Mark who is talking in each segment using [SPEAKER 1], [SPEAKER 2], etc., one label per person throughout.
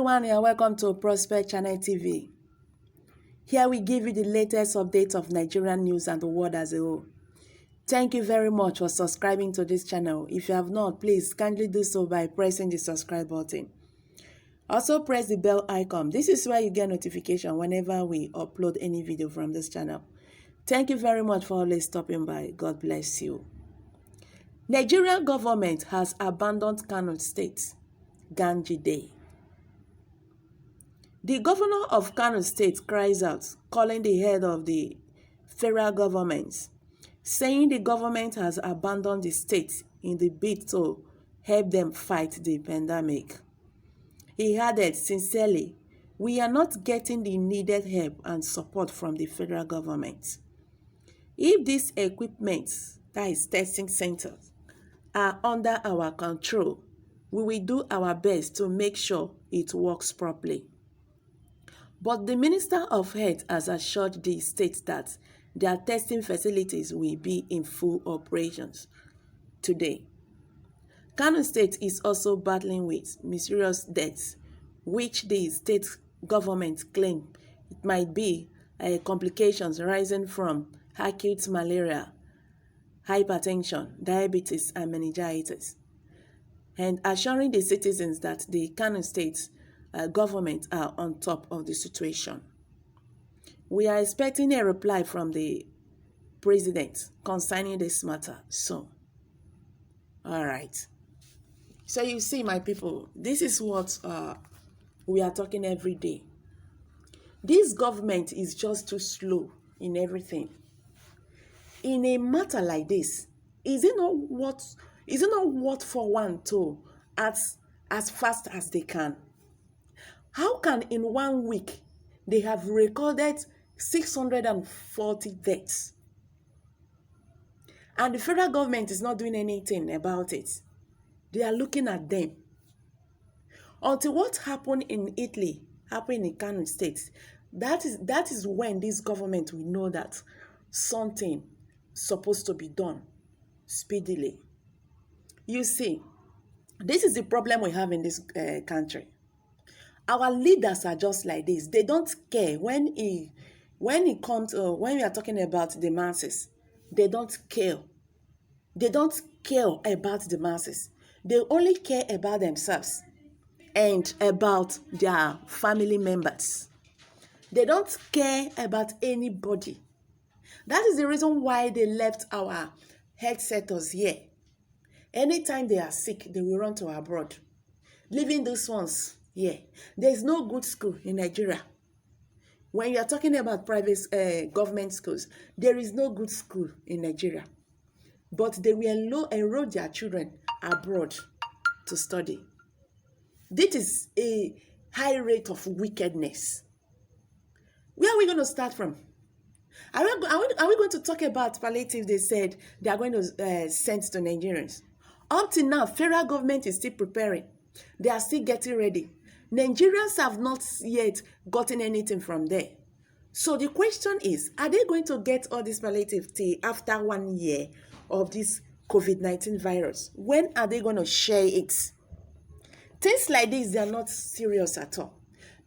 [SPEAKER 1] everyone, and welcome to Prospect Channel TV. Here we give you the latest updates of Nigerian news and the world as a whole. Thank you very much for subscribing to this channel. If you have not, please kindly do so by pressing the subscribe button. Also press the bell icon. This is where you get notification whenever we upload any video from this channel. Thank you very much for always stopping by. God bless you. Nigerian government has abandoned Kano State, Ganduje. The governor of Kano State cries out, calling the head of the federal government, saying the government has abandoned the state in the bid to help them fight the pandemic. He added, sincerely, we are not getting the needed help and support from the federal government. If these equipment, that is testing centers, are under our control, we will do our best to make sure it works properly. But the Minister of Health has assured the state that their testing facilities will be in full operations today. Kano State is also battling with mysterious deaths, which the state government claim it might be complications arising from acute malaria, hypertension, diabetes, and meningitis, and assuring the citizens that the Kano State government are on top of the situation. We are expecting a reply from the president concerning this matter soon. All right. So you see, my people, this is what we are talking every day. This government is just too slow in everything. In a matter like this, is it not what for one to as fast as they can? How can in 1 week they have recorded 640 deaths? And the federal government is not doing anything about it. They are looking at them. Until what happened in Italy happened in Kano State, that is when this government will know that something is supposed to be done speedily. You see, this is the problem we have in this country. Our leaders are just like this. They don't care when we are talking about the masses. They don't care. They don't care about the masses. They only care about themselves and about their family members. They don't care about anybody. That is the reason why they left our health sectors here. Anytime they are sick, they will run to abroad, leaving those ones. Yeah, there's no good school in Nigeria. When you are talking about private government schools, there is no good school in Nigeria. But they will enroll their children abroad to study. This is a high rate of wickedness. Where are we going to start from? Are we going to talk about palliative they said they are going to send to Nigerians? Up to now, federal government is still preparing. They are still getting ready. Nigerians have not yet gotten anything from there. So the question is, are they going to get all this palliative tea after 1 year of this COVID-19 virus? When are they going to share it? Things like this, they are not serious at all.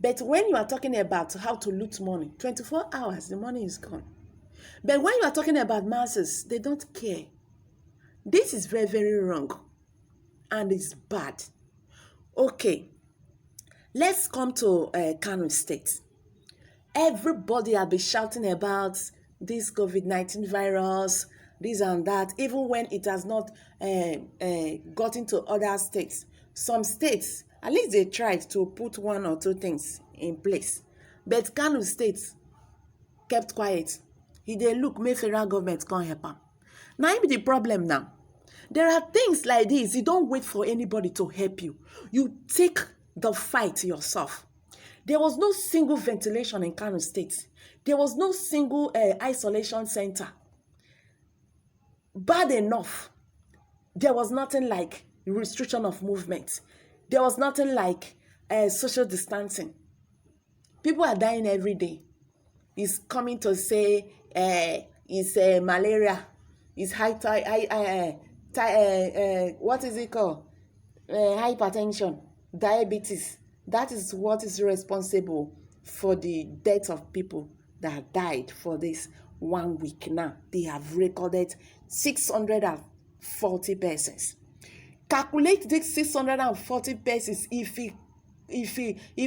[SPEAKER 1] But when you are talking about how to loot money, 24 hours, the money is gone. But when you are talking about masses, they don't care. This is very, very wrong. And it's bad. Okay. Let's come to Kano State. Everybody has been shouting about this COVID-19 virus, this and that, even when it has not got into other states. Some states, at least they tried to put 1 or 2 things in place. But Kano State kept quiet. They look, may federal government can't help them. Now, be the problem now. There are things like this. You don't wait for anybody to help you. You take the fight yourself. There was no single ventilation in Kano State. There was no single isolation center. Bad enough. There was nothing like restriction of movement. There was nothing like social distancing. People are dying every day. He's coming to say it's malaria. It's what is it called? Hypertension. Diabetes, That is what is responsible for the death of people that died for this 1 week now. They have recorded 640 persons. Calculate this 640 persons. If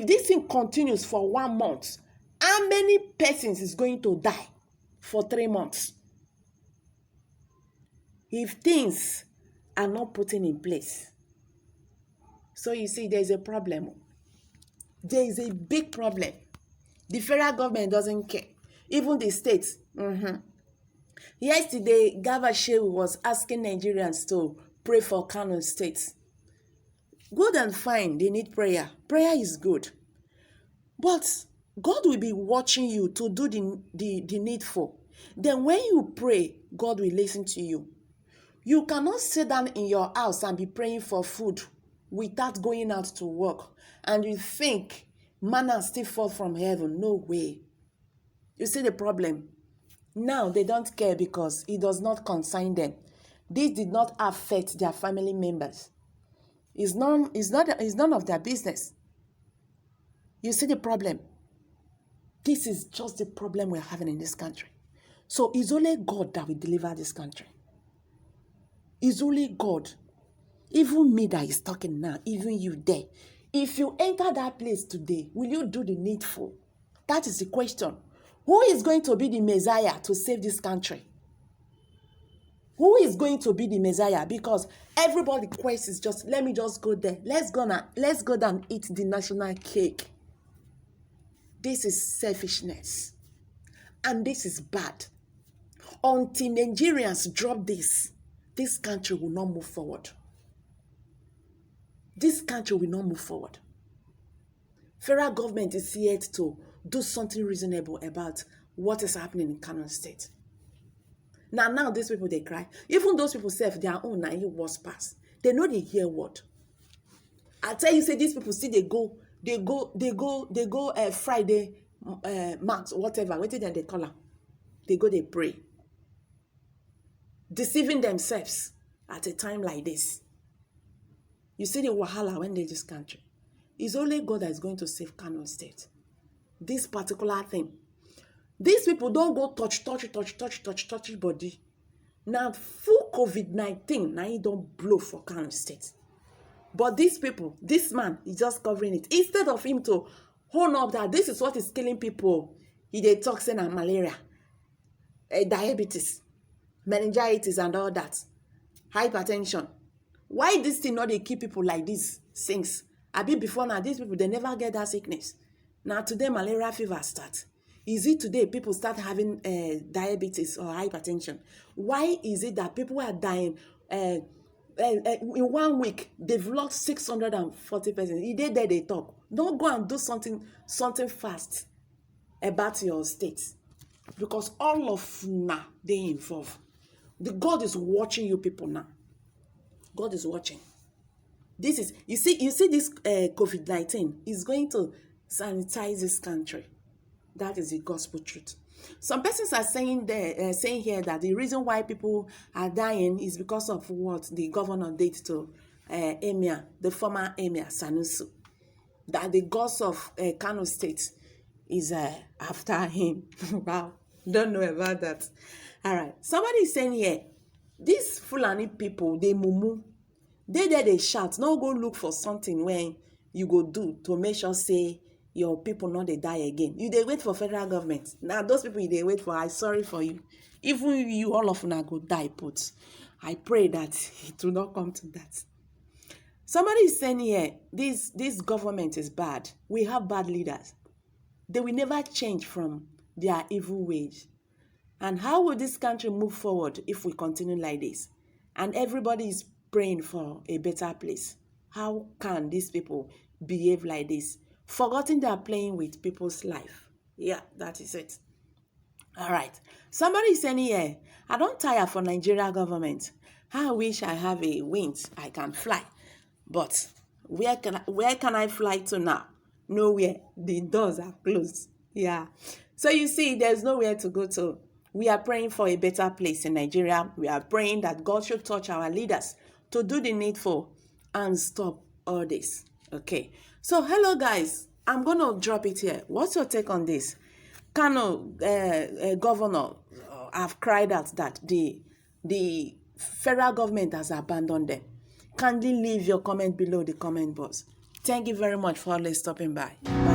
[SPEAKER 1] this thing continues for 1 month, how many persons is going to die for 3 months? If things are not put in place. So you see, there's a problem. There is a big problem. The federal government doesn't care. Even the states. Yesterday, Ganduje was asking Nigerians to pray for Kåño State. Good and fine, they need prayer. Prayer is good. But God will be watching you to do the needful. Then when you pray, God will listen to you. You cannot sit down in your house and be praying for food without going out to work. And you think manna still fall from heaven. No way. You see the problem? Now they don't care because it does not concern them. This did not affect their family members. It's none of their business. You see the problem? This is just the problem we're having in this country. So it's only God that will deliver this country. It's only God. Even me that is talking now, even you there. If you enter that place today, will you do the needful? That is the question. Who is going to be the Messiah to save this country? Who is going to be the Messiah? Because everybody quest is just, let me just go there. Let's go down and eat the national cake. This is selfishness. And this is bad. Until Nigerians drop this country will not move forward. This country will not move forward. Federal government is here to do something reasonable about what is happening in Kåño State. Now these people, they cry. Even those people say their own now it was past. They know they hear what. I tell you, say these people see they go Friday mass, whatever, what did they call them? They go, they pray. Deceiving themselves at a time like this. You see the wahala when they this country. It's only God that is going to save Kåño State. This particular thing. These people don't go touch body. Now, full COVID-19, now he don't blow for Kåño State. But these people, this man, is just covering it. Instead of him to hold up that this is what is killing people, they toxin and malaria, diabetes, meningitis and all that, hypertension. Why this thing not they keep people like these things? I be before now, these people, they never get that sickness. Now today, malaria fever start. Is it today people start having diabetes or hypertension? Why is it that people are dying? In 1 week, they've lost 640 persons. He did there, they talk. Don't go and do something fast about your state. Because all of now, they involved. God is watching you people now. God is watching. This is, you see this COVID-19 is going to sanitize this country. That is the gospel truth. Some persons are saying here that the reason why people are dying is because of what the governor did to Emir, the former Emir Sanusi. That the gods of Kåño State is after him. Wow, don't know about that. All right, somebody is saying here, these Fulani people, they mumu. They shout. Now go look for something when you go do to make sure say your people not they die again. You they wait for federal government. Now those people they wait for, I sorry for you. Even you all of them go die put. I pray that it will not come to that. Somebody is saying here, this government is bad. We have bad leaders. They will never change from their evil ways. And how will this country move forward if we continue like this? And everybody is praying for a better place. How can these people behave like this? Forgetting they are playing with people's life. Yeah, that is it. All right. Somebody is saying here, I don't tire for Nigeria government. I wish I have a wings I can fly. But where can I fly to now? Nowhere. The doors are closed. Yeah. So you see, there's nowhere to go to. We are praying for a better place in Nigeria. We are praying that God should touch our leaders to do the needful and stop all this. Okay. So, hello guys, I'm going to drop it here. What's your take on this? Kåño, governor, have cried out that the federal government has abandoned them. Kindly leave your comment below the comment box. Thank you very much for always stopping by. Bye.